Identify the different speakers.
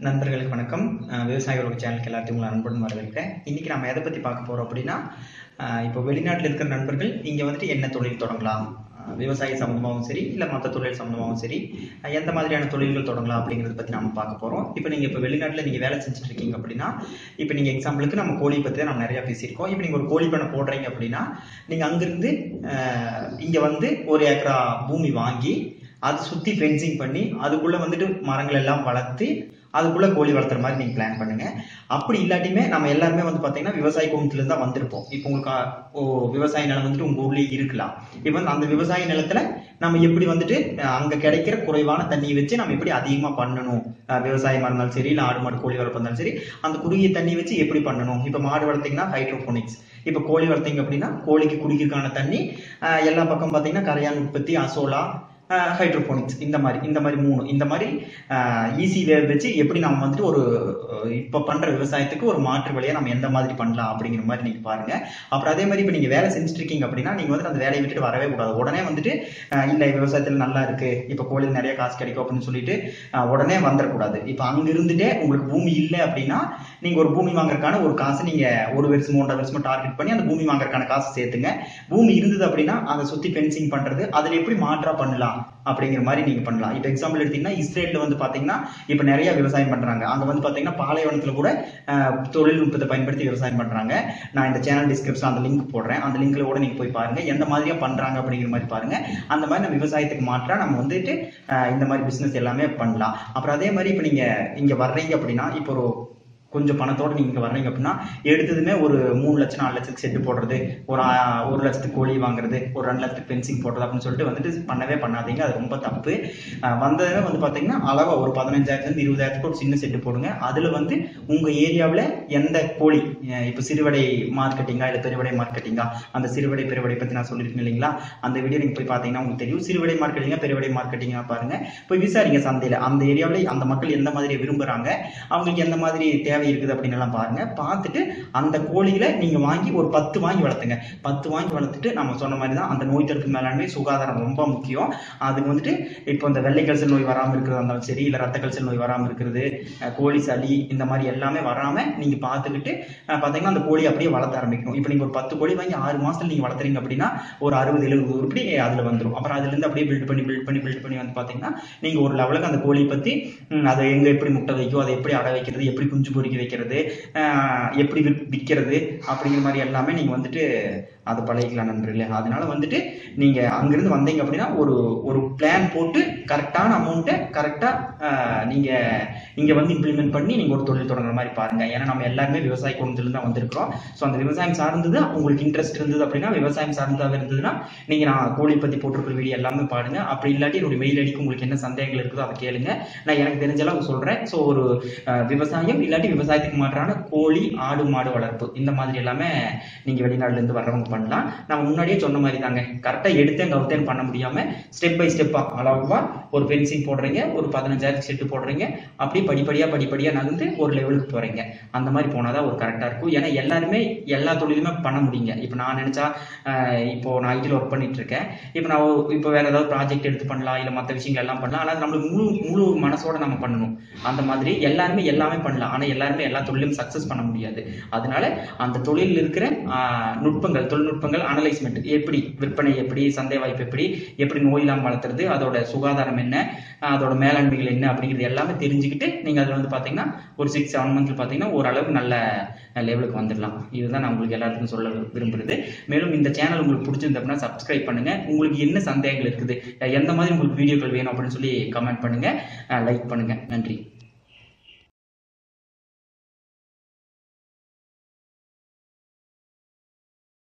Speaker 1: நண்பர்களுக்கு வணக்கம். விவசாயிகளோட சேனலுக்கு எல்லாத்தையும் உங்களை அன்புடன் வரவேற்கிறேன். இன்னைக்கு நம்ம எதை பத்தி பார்க்க போறோம் அப்படின்னா, இப்போ வெளிநாட்டில் இருக்கிற நண்பர்கள் இங்க வந்துட்டு என்ன தொழில் தொடங்கலாம், விவசாய சம்பந்தமாகவும் சரி இல்ல மற்ற தொழில் சம்பந்தமாகவும் சரி, எந்த மாதிரியான தொழில்கள் தொடங்கலாம் அப்படிங்கறத பத்தி நம்ம பார்க்க போறோம். இப்போ நீங்க இப்போ வெளிநாட்டுல நீங்க வேலை செஞ்சுட்டு இருக்கீங்க அப்படின்னா, இப்போ நீங்க எக்ஸாம்பிளுக்கு நம்ம கோழி பத்தி தான் நம்ம நிறைய பேசியிருக்கோம். இப்போ நீங்க ஒரு கோழி பண்ணை போடுறீங்க அப்படின்னா, நீங்க அங்கிருந்து இங்க வந்து 1 ஏக்கரா பூமி வாங்கி அதை சுத்தி ஃபென்சிங் பண்ணி அதுக்குள்ள வந்துட்டு மரங்கள் எல்லாம் வளர்த்து அதுக்குள்ள கோழி வளர்த்துற மாதிரி நீங்க பிளான் பண்ணுங்க. அப்படி இல்லாட்டியுமே நம்ம எல்லாருமே வந்து பாத்தீங்கன்னா விவசாய குடும்பத்துல இருந்து தான் வந்திருப்போம். இப்போ உங்களுக்கு விவசாய நிலம் வந்துட்டு உங்க ஊர்லயே இருக்கலாம். இப்போ அந்த விவசாய நிலத்துல நம்ம எப்படி வந்துட்டு அங்க கிடைக்கிற குறைவான தண்ணியை வச்சு நம்ம எப்படி அதிகமா பண்ணணும், விவசாயமா இருந்தாலும் சரி இல்ல ஆடு மாடு கோழி வளர்ப்பு இருந்தாலும் சரி, அந்த குறுகிய தண்ணி வச்சு எப்படி பண்ணணும். இப்ப மாடு வளர்த்தீங்கன்னா ஹைட்ரோபோனிக்ஸ், இப்ப கோழி வளர்த்தீங்க அப்படின்னா கோழிக்கு குடிக்கிறதுக்கான தண்ணி எல்லா பக்கம் பாத்தீங்கன்னா கரையான் உற்பத்தி, அசோலா, ஹைட்ரோபோனிக்ஸ், இந்த மாதிரி 3 இந்த மாதிரி ஈஸி வே வச்சு எப்படி நம்ம வந்துட்டு ஒரு இப்ப பண்ற விவசாயத்துக்கு ஒரு மாற்று வழியா நம்ம எந்த மாதிரி பண்ணலாம் அப்படிங்கிற மாதிரி நீங்க பாருங்க. அப்புறம் அதே மாதிரி இப்ப நீங்க வேலை செஞ்சுட்டு இருக்கீங்க அப்படின்னா நீங்க வந்துட்டு அந்த வேலையை விட்டுட்டு வரவே கூடாது. உடனே வந்துட்டு இல்ல விவசாயத்துல நல்லா இருக்கு, இப்ப கோழிக்கு நிறைய காசு கிடைக்கும் அப்படின்னு சொல்லிட்டு உடனே வந்துடக்கூடாது. இப்ப அங்க இருந்துட்டே உங்களுக்கு பூமி இல்லை அப்படின்னா நீங்க ஒரு பூமி வாங்குறதுக்கான ஒரு காசு நீங்க 1 வருஷம் 1.5 வருஷமா டார்கெட் பண்ணி அந்த பூமி வாங்குறதுக்கான காசு சேர்த்துங்க. பூமி இருந்தது அப்படின்னா அதை சுத்தி ஃபென்சிங் பண்றது, அதுல எப்படி மாற்றா பண்ணலாம் அப்படிங்கிற மாதிரி நீங்க பண்ணலாம். இப்ப எக்ஸாம்பிள் எடுத்தீங்கன்னா இஸ்ரேல்ல வந்து பாத்தீங்கன்னா இப்ப நிறைய விவசாயம் பண்றாங்க. அங்க வந்து பாத்தீங்கன்னா பாலைவனத்துல கூட தொழில்நுட்பத்தை பயன்படுத்தி விவசாயம் பண்றாங்க. நான் இந்த சேனல் டிஸ்கிரிப்ஷன் அந்த லிங்க் போடுறேன், அந்த லிங்க்ல கூட நீங்க போய் பாருங்க எந்த மாதிரியா பண்றாங்க அப்படிங்கிற மாதிரி பாருங்க. அந்த மாதிரி நம்ம விவசாயத்துக்கு மாற்றா நம்ம வந்துட்டு இந்த மாதிரி பிசினஸ் எல்லாமே பண்ணலாம். அப்புறம் அதே மாதிரி இப்ப நீங்க இங்க வர்றீங்க அப்படின்னா, இப்போ ஒரு கொஞ்சம் பணத்தோட நீங்க வர்றீங்க அப்படின்னா எடுத்ததுமே ஒரு 3 லட்சம் 4 லட்சத்துக்கு செட்டு போடுறது, ஒரு 1 லட்சத்துக்கு கோழி வாங்குறது, ஒரு 2 லட்சத்துக்கு ஃபென்சிங் போடுறது அப்படின்னு சொல்லிட்டு வந்துட்டு பண்ணவே பண்ணாதீங்க. அது ரொம்ப தப்பு. வந்ததுமே வந்து பாத்தீங்கன்னா அளவா ஒரு 15,000 20,000 ஒரு சின்ன செட்டு போடுங்க. அதுல வந்து உங்க ஏரியாவில எந்த கோழி, இப்ப சிறுவடை மார்க்கெட்டிங்கா இல்ல பெருவடை மார்க்கெட்டிங்கா, அந்த சிறுவடை பெருவடை பத்தி நான் சொல்லியிருக்கேன் இல்லைங்களா, அந்த வீடியோ நீங்க போய் பாத்தீங்கன்னா உங்களுக்கு தெரியும். சிறுவடை மார்க்கெட்டிங்கா பெருவடை மார்க்கெட்டிங்கா பாருங்க, போய் விசாரிங்க சந்தையில அந்த ஏரியாவில அந்த மக்கள் எந்த மாதிரி விரும்புறாங்க, அவங்களுக்கு எந்த மாதிரி தேவை இருக்குது அப்படின்னு எல்லாம் பாருங்க. பார்த்துட்டு அந்த கோழிகளை நீங்க வாங்கி ஒரு 10 வாங்கி வளர்த்துங்க. 10 வாங்கி வளர்த்துட்டு நம்ம சொன்ன மாதிரி தான் அந்த நோய் தடுப்பு மேலாண்மை சுகாதாரம் ரொம்ப முக்கியம். அதுக்கு வந்துட்டு இப்போ இந்த வெள்ளை கல்சல் நோய் வராம இருக்கிறதா இருந்தாலும் சரி இல்ல ரத்த கல்சல் நோய் வராம இருக்கிறது, கோழி சளி இந்த மாதிரி எல்லாமே வராம நீங்க பார்த்துக்கிட்டு பாத்தீங்கன்னா அந்த கோழி அப்படியே வளர்த்த ஆரம்பிக்கணும். இப்போ நீங்க ஒரு 10 கோழி வாங்கி 6 மாசத்துல நீங்க வளர்த்துறீங்க அப்படின்னா ஒரு 60-70 உருப்படி அதுல வந்துடும். அப்புறம் அதுல இருந்து அப்படியே பில்ட் பண்ணி வந்து பாத்தீங்கன்னா நீங்க ஒரு லெவலுக்கு அந்த கோழியை பத்தி அதை எங்க எப்படி முட்டை வைக்கும், அதை எப்படி அடை வைக்கிறது, எப்படி குஞ்சு பொறிக்க வைக்கிறது, எப்படி விற்கிறது அப்படிங்கிற மாதிரி எல்லாமே நீங்க வந்துட்டு அது பழகிக்கலாம் நண்பர்களே. அதனால வந்துட்டு நீங்க அங்கிருந்து வந்தீங்க அப்படின்னா ஒரு பிளான் போட்டு கரெக்டான அமௌண்ட்டை கரெக்டா நீங்க இங்க வந்து இம்ப்ளிமெண்ட் பண்ணி நீங்க ஒரு தொழில் தொடங்குற மாதிரி பாருங்க. ஏன்னா நம்ம எல்லாருமே விவசாய குடும்பத்துல தான் வந்திருக்கிறோம். ஸோ அந்த விவசாயம் சார்ந்தது உங்களுக்கு இன்ட்ரெஸ்ட் இருந்தது அப்படின்னா, விவசாயம் சார்ந்ததாக இருந்ததுன்னா நீங்க நான் கோழி பத்தி போட்டிருக்கிற வீடியோ எல்லாமே பாருங்க. அப்படி இல்லாட்டி என்னுடைய மெயில் ஐடிக்கு உங்களுக்கு என்ன சந்தேகங்கள் இருக்குதோ அதை கேளுங்க, நான் எனக்கு தெரிஞ்ச அளவு சொல்றேன். ஸோ ஒரு விவசாயம் இல்லாட்டி விவசாயத்துக்கு மாற்றான கோழி ஆடு மாடு வளர்ப்பு இந்த மாதிரி எல்லாமே நீங்க வெளிநாட்டுல இருந்து வர்றவங்க பண்ணலாம். நம்ம முன்னாடியே சொன்ன மாதிரி தாங்க, கரெக்டா எடுத்தேன் கவுத்தேன் பண்ண முடியாம ஸ்டெப் பை ஸ்டெப்பா அளவா ஒரு ஃபென்சிங் போடுறீங்க, ஒரு 15,000 செட்டு போடுறீங்க, அப்படியே படிப்படியா நகர்ந்து ஒரு லெவலுக்கு போறீங்க. அந்த மாதிரி போனாதான் ஒரு கரெக்டா இருக்கும். ஏன்னா எல்லாருமே எல்லா தொழிலுமே பண்ண முடியுங்க. இப்ப நான் நினைச்சா இப்போ நான் ஐடியில் ஒர்க் பண்ணிட்டு இருக்கேன், இப்போ நான் இப்போ வேற ஏதாவது ப்ராஜெக்ட் எடுத்து பண்ணலாம் இல்ல மற்ற விஷயங்கள் எல்லாம் பண்ணலாம். ஆனால் நம்மளுக்கு முழு மனசோட நம்ம பண்ணணும். அந்த மாதிரி எல்லாருமே எல்லாமே பண்ணலாம், ஆனா எல்லாருமே எல்லா தொழிலும் சக்சஸ் பண்ண முடியாது. அதனால அந்த தொழிலில் இருக்கிற தொழில்நுட்பங்கள் அனலைஸ்மெண்ட், எப்படி விற்பனை, எப்படி சந்தை வாய்ப்பு, எப்படி நோய் இல்லாமல் வளர்த்துறது, அதோட சுகாதாரம் என்ன, அதோட மேலாண்மைகள் என்ன அப்படிங்கிறது எல்லாமே தெரிஞ்சுக்கிட்டு நீங்க அதுல வந்து பாத்தீங்கன்னா ஒரு 6-7 மந்த்ல பாத்தீங்கன்னா ஓரளவுக்கு நல்ல லெவலுக்கு வந்துடலாம். இதுதான் நான் உங்களுக்கு எல்லாருக்கும் சொல்ல விரும்புறது. மேலும் இந்த சேனல் உங்களுக்கு பிடிச்சிருந்த அப்படின்னா சப்ஸ்கிரைப் பண்ணுங்க. உங்களுக்கு என்ன சந்தேகங்கள் இருக்குது, எந்த மாதிரி உங்களுக்கு வீடியோக்கள் வேணும் அப்படின்னு சொல்லி கமெண்ட் பண்ணுங்க, லைக் பண்ணுங்க. நன்றி.